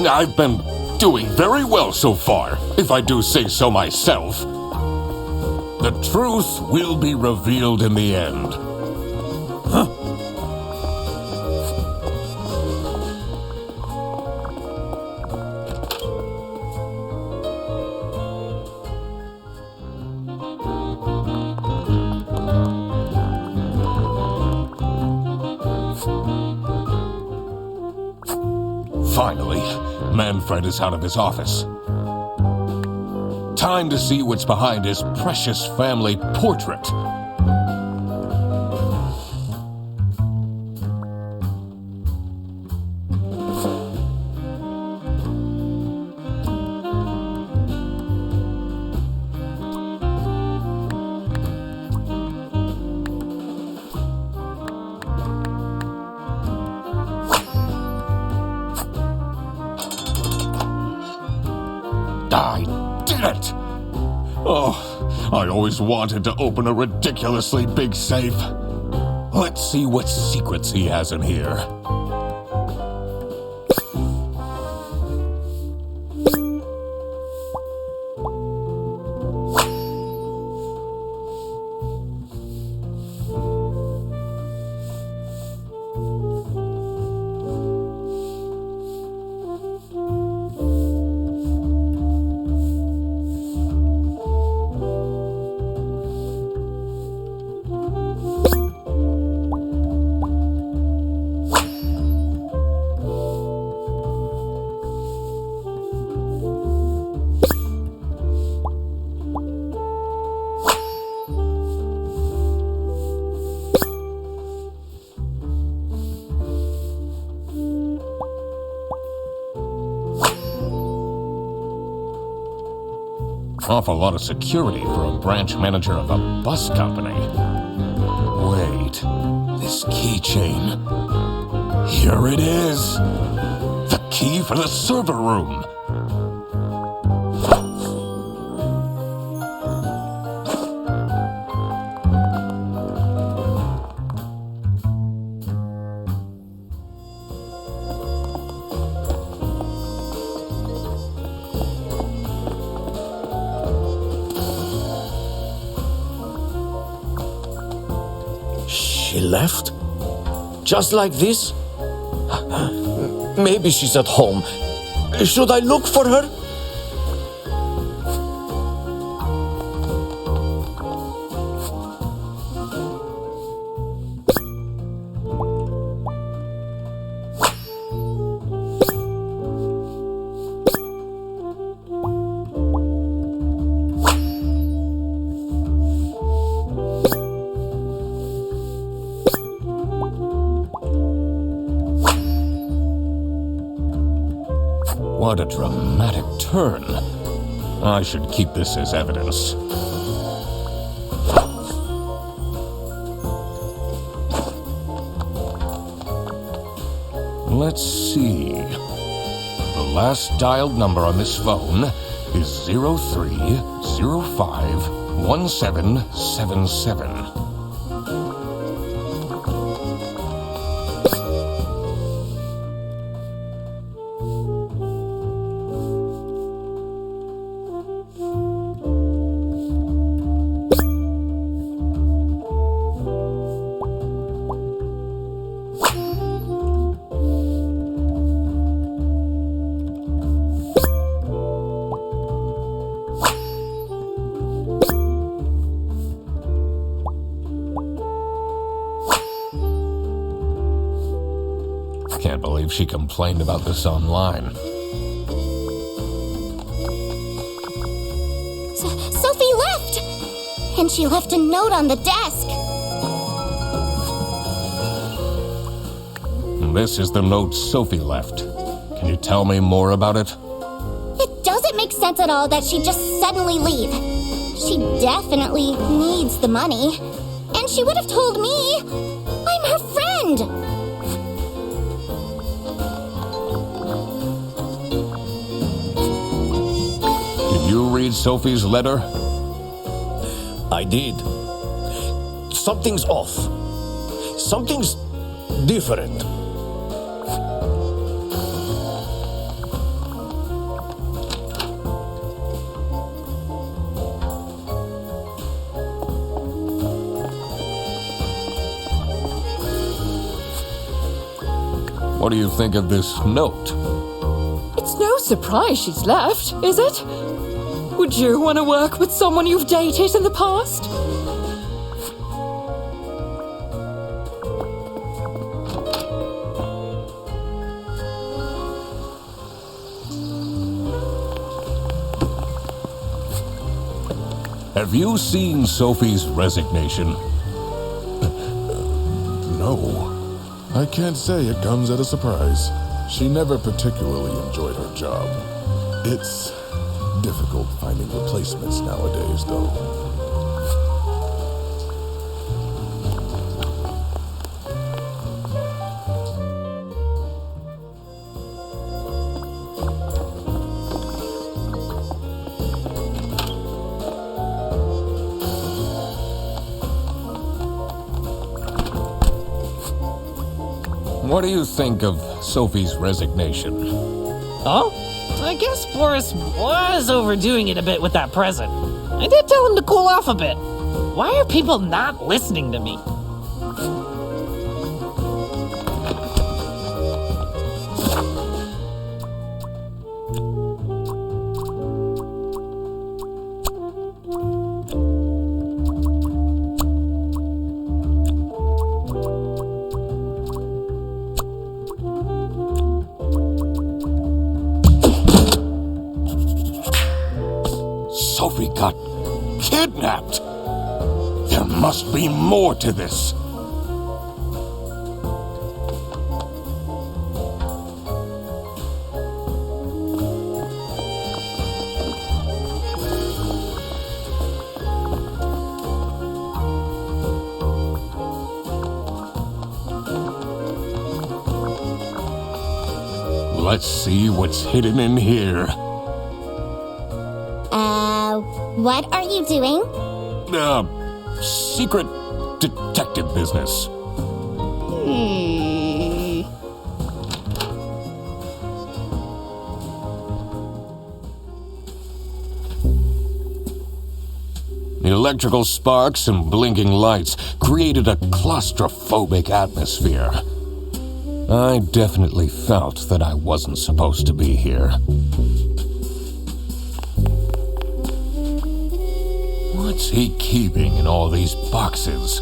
I've been doing very well so far, if I do say so myself. The truth will be revealed in the end. Finally, Manfred is out of his office. Time to see what's behind his precious family portrait. I did it! Oh, I always wanted to open a ridiculously big safe. Let's see what secrets he has in here. Awful lot of security for a branch manager of a bus company. Wait, this keychain. Here it is. The key for the server room. She left? Just like this? Maybe she's at home. Should I look for her? What a dramatic turn. I should keep this as evidence. Let's see. The last dialed number on this phone is 03051777. Can't believe she complained about this online. Sophie left! And she left a note on the desk. This is the note Sophie left. Can you tell me more about it? It doesn't make sense at all that she'd just suddenly leave. She definitely needs the money. And she would have told me. I'm her friend. Did you read Sophie's letter? I did. Something's off. Something's different. What do you think of this note? It's no surprise she's left, is it? Would you want to work with someone you've dated in the past? Have you seen Sophie's resignation? No. I can't say it comes at a surprise. She never particularly enjoyed her job. It's difficult finding replacements nowadays, though. What do you think of Sophie's resignation? Oh? I guess Boris was overdoing it a bit with that present. I did tell him to cool off a bit. Why are people not listening to me? Sophie got kidnapped. There must be more to this. Let's see what's hidden in here. What are you doing? Secret detective business. The electrical sparks and blinking lights created a claustrophobic atmosphere. I definitely felt that I wasn't supposed to be here. What's he keeping in all these boxes?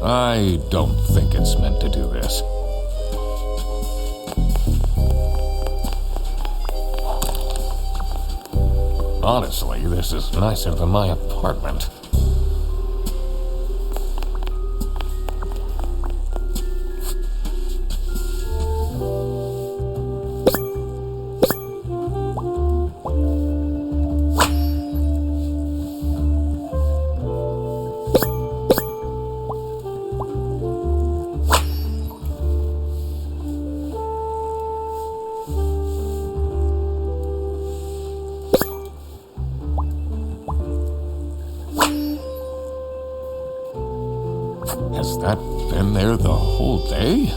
I don't think it's meant to do this. Honestly, this is nicer than my apartment. Has that been there the whole day?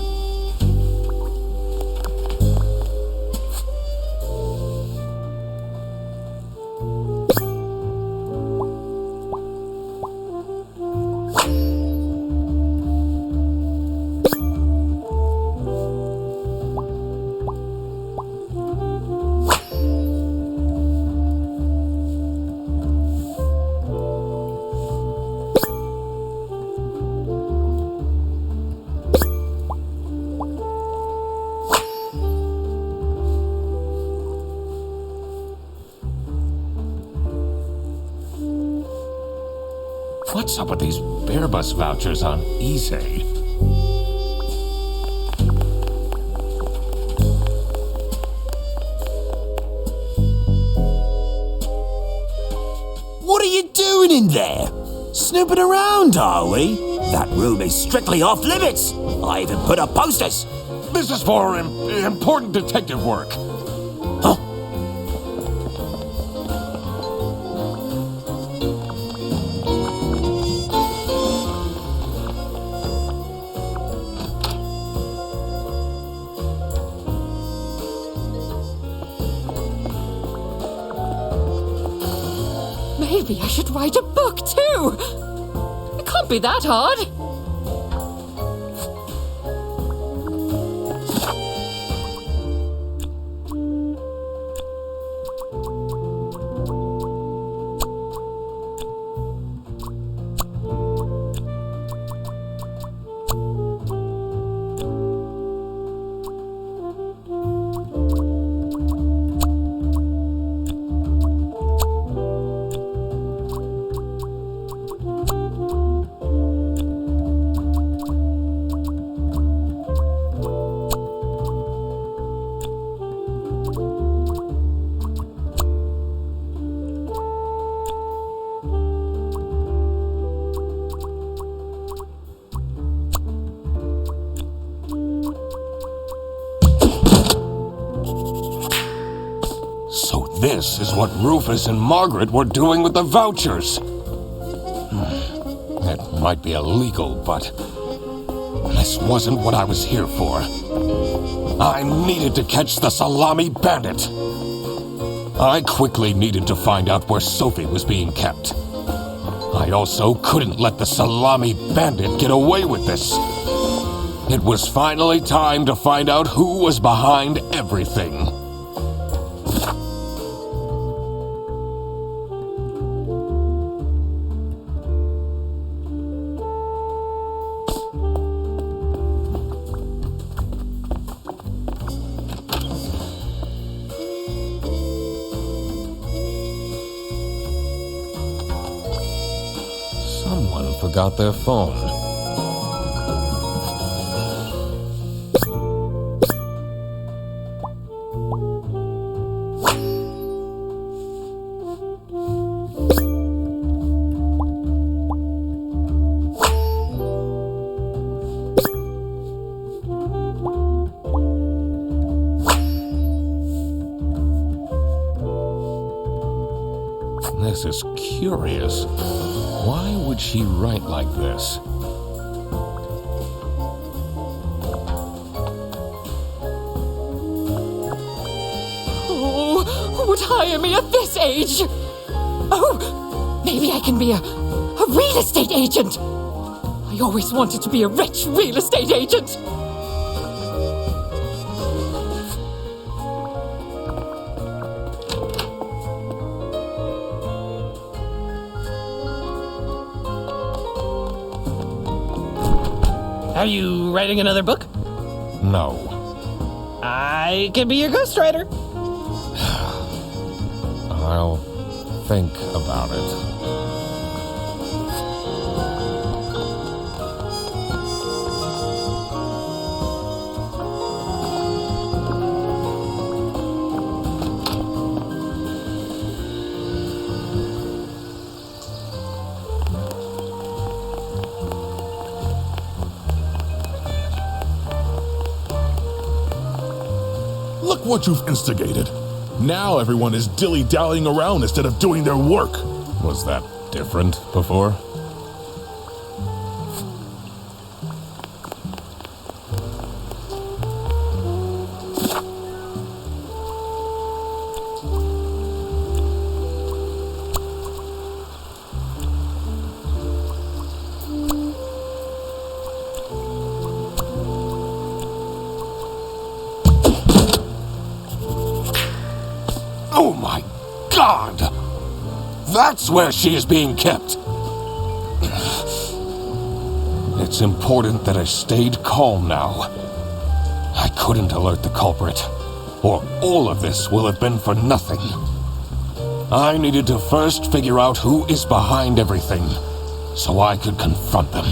What's up with these bear bus vouchers on eBay? What are you doing in there? Snooping around, are we? That room is strictly off limits. I even put up posters. This is for important detective work. Huh? Maybe I should write a book too. It can't be that hard. So this is what Rufus and Margaret were doing with the vouchers. It might be illegal, but this wasn't what I was here for. I needed to catch the Salami bandit. I quickly needed to find out where Sophie was being kept. I also couldn't let the Salami bandit get away with this. It was finally time to find out who was behind everything. Someone forgot their phone. This is curious. Why would she write like this? Oh, who would hire me at this age? Oh, maybe I can be a real estate agent. I always wanted to be a rich real estate agent. Are you writing another book? No. I can be your ghostwriter. I'll think about it. Look what you've instigated. Now everyone is dilly-dallying around instead of doing their work. Was that different before? Oh my God! That's where she is being kept! It's important that I stayed calm now. I couldn't alert the culprit, or all of this will have been for nothing. I needed to first figure out who is behind everything, so I could confront them.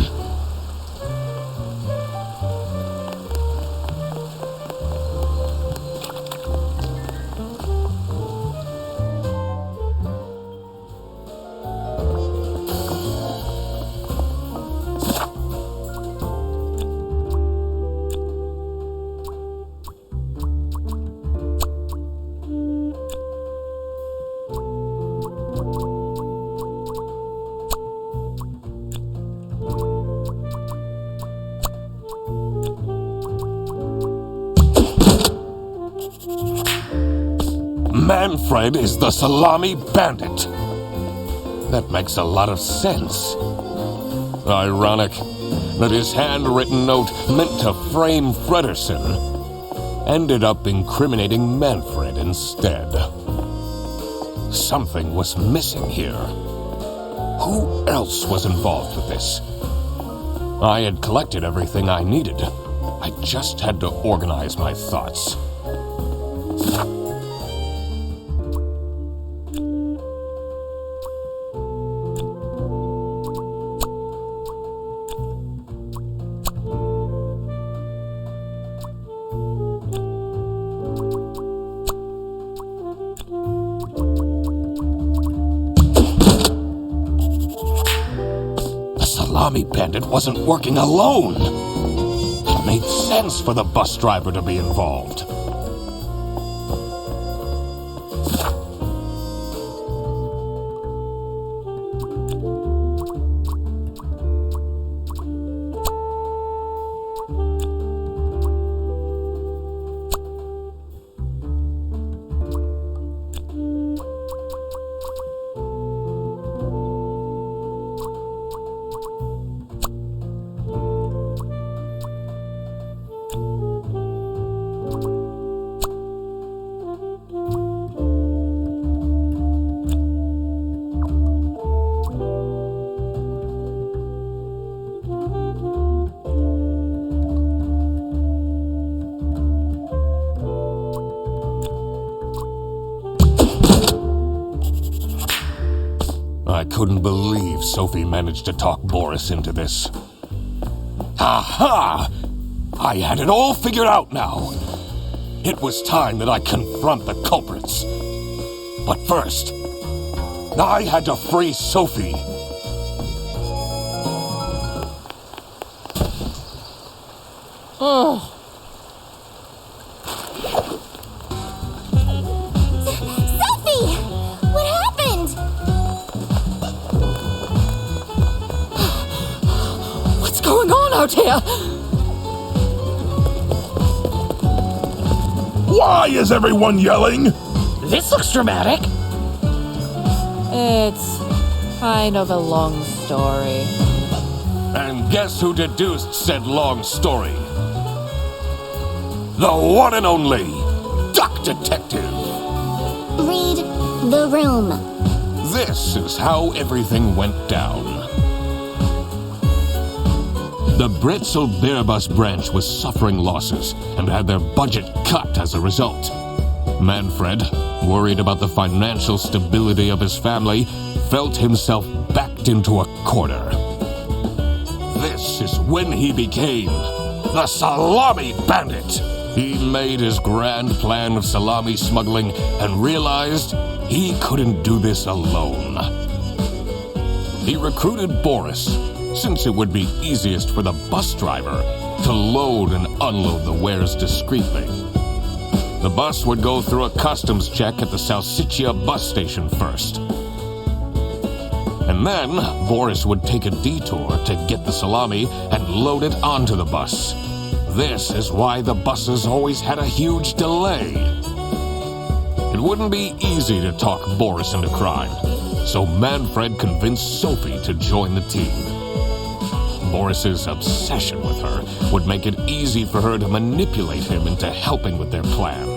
Manfred is the Salami bandit. That makes a lot of sense. Ironic that his handwritten note meant to frame Fredersen ended up incriminating Manfred instead. Something was missing here. Who else was involved with this? I had collected everything I needed. I just had to organize my thoughts. Salami bandit wasn't working alone. It made sense for the bus driver to be involved. I couldn't believe Sophie managed to talk Boris into this. Aha! I had it all figured out now. It was time that I confront the culprits. But first, I had to free Sophie. Oh. Sophie! What happened? What's going on out here? Why is everyone yelling? This looks dramatic. It's kind of a long story. And guess who deduced said long story? The one and only Duck Detective. Read the room. This is how everything went down. The Bretzel Bearbus branch was suffering losses and had their budget cut as a result. Manfred, worried about the financial stability of his family, felt himself backed into a corner. This is when he became the Salami Bandit. He made his grand plan of salami smuggling and realized he couldn't do this alone. He recruited Boris, since it would be easiest for the bus driver to load and unload the wares discreetly. The bus would go through a customs check at the Salsiccia bus station first. And then Boris would take a detour to get the salami and load it onto the bus. This is why the buses always had a huge delay. It wouldn't be easy to talk Boris into crime, so Manfred convinced Sophie to join the team. Boris's obsession with her would make it easy for her to manipulate him into helping with their plan.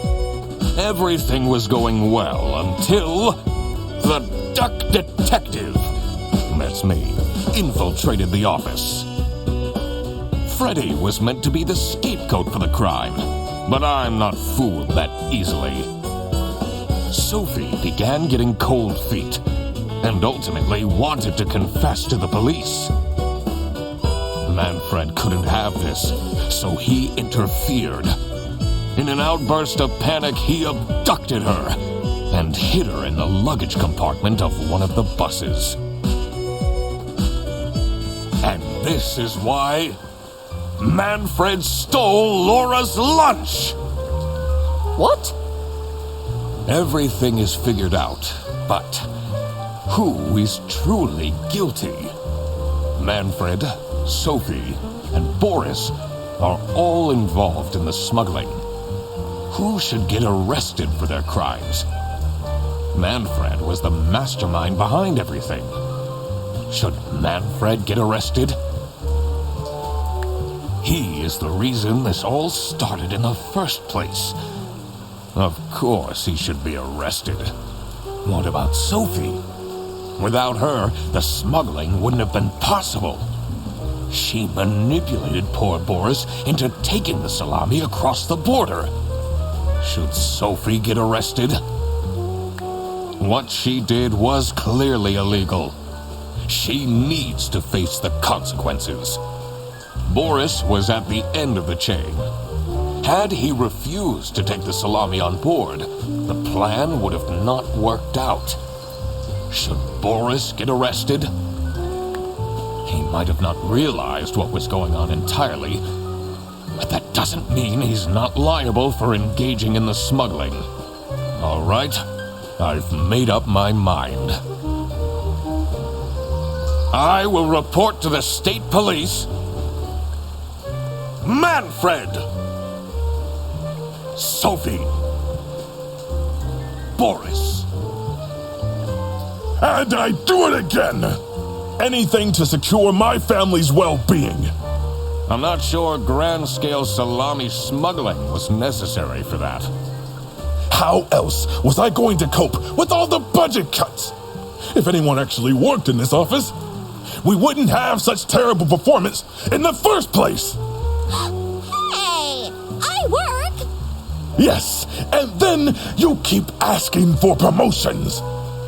Everything was going well until the Duck Detective, that's me, infiltrated the office. Freddy was meant to be the scapegoat for the crime, but I'm not fooled that easily. Sophie began getting cold feet and ultimately wanted to confess to the police. Manfred couldn't have this, so he interfered. In an outburst of panic, he abducted her and hid her in the luggage compartment of one of the buses. And this is why Manfred stole Laura's lunch! What? Everything is figured out, but who is truly guilty? Manfred, Sophie, and Boris are all involved in the smuggling. Who should get arrested for their crimes? Manfred was the mastermind behind everything. Should Manfred get arrested? He is the reason this all started in the first place. Of course he should be arrested. What about Sophie? Without her, the smuggling wouldn't have been possible. She manipulated poor Boris into taking the salami across the border. Should Sophie get arrested? What she did was clearly illegal. She needs to face the consequences. Boris was at the end of the chain. Had he refused to take the salami on board, the plan would have not worked out. Should Boris get arrested? He might have not realized what was going on entirely, but that doesn't mean he's not liable for engaging in the smuggling. All right, I've made up my mind. I will report to the state police. Manfred! Sophie! Boris! And I do it again! Anything to secure my family's well-being. I'm not sure grand-scale salami smuggling was necessary for that. How else was I going to cope with all the budget cuts? If anyone actually worked in this office, we wouldn't have such terrible performance in the first place. Hey, I work. Yes, and then you keep asking for promotions.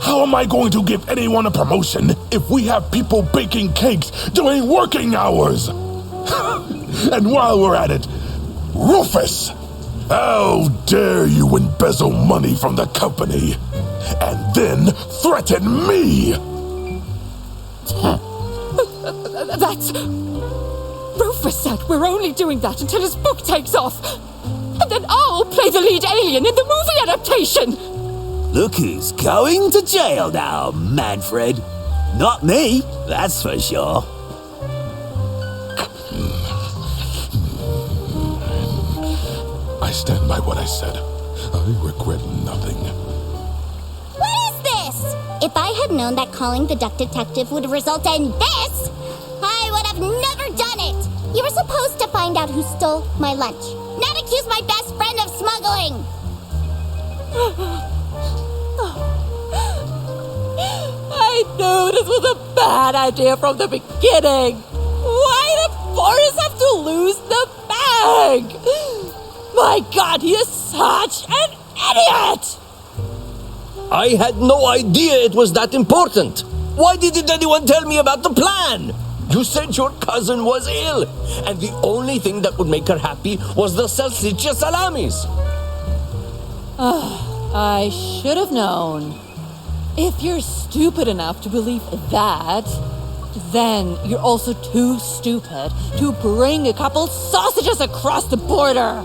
How am I going to give anyone a promotion if we have people baking cakes during working hours? And while we're at it, Rufus, how dare you embezzle money from the company and then threaten me? That's... Rufus said we're only doing that until his book takes off. And then I'll play the lead alien in the movie adaptation. Look who's going to jail now, Manfred. Not me, that's for sure. I stand by what I said. I regret nothing. What is this? If I had known that calling the Duck Detective would result in this, I would have never done it. You were supposed to find out who stole my lunch, not accuse my best friend of smuggling. I knew this was a bad idea from the beginning. Why did Boris have to lose the bag? My God, he is such an idiot! I had no idea it was that important. Why didn't anyone tell me about the plan? You said your cousin was ill, and the only thing that would make her happy was the salsiccia salamis. I should have known. If you're stupid enough to believe that, then you're also too stupid to bring a couple sausages across the border.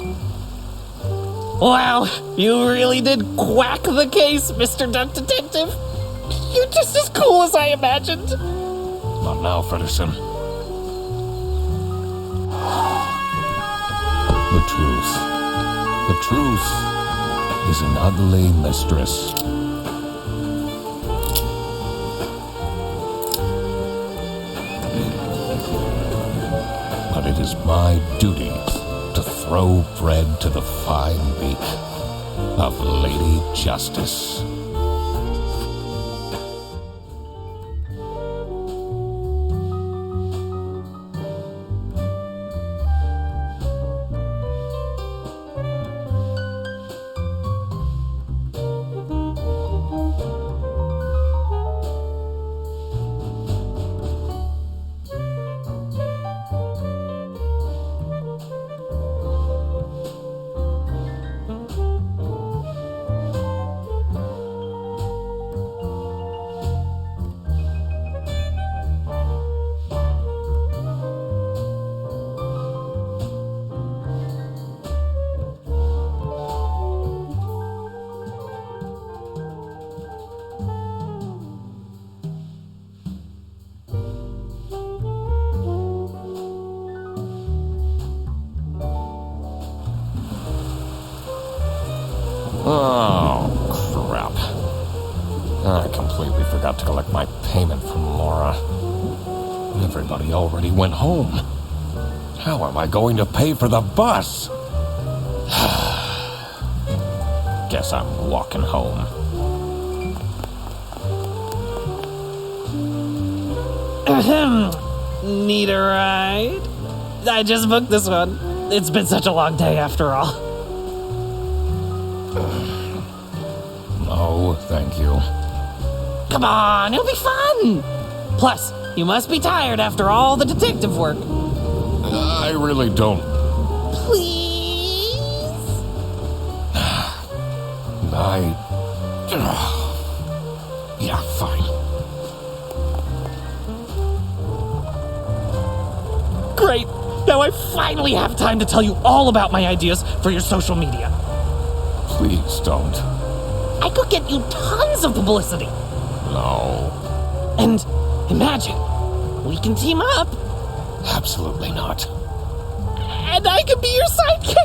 Wow, you really did quack the case, Mr. Duck Detective. You're just as cool as I imagined. Not now, Fredderson. The truth. The truth is an ugly mistress. But it is my duty to throw bread to the fine beak. of Lady Justice. Oh, crap. I completely forgot to collect my payment from Laura. Everybody already went home. How am I going to pay for the bus? Guess I'm walking home. Need a ride? I just booked this one. It's been such a long day after all. No, thank you. Come on, it'll be fun! Plus, you must be tired after all the detective work. I really don't. Please? Yeah, fine. Great! Now I finally have time to tell you all about my ideas for your social media. Please don't. I could get you tons of publicity. No. And imagine, we can team up. Absolutely not. And I could be your sidekick.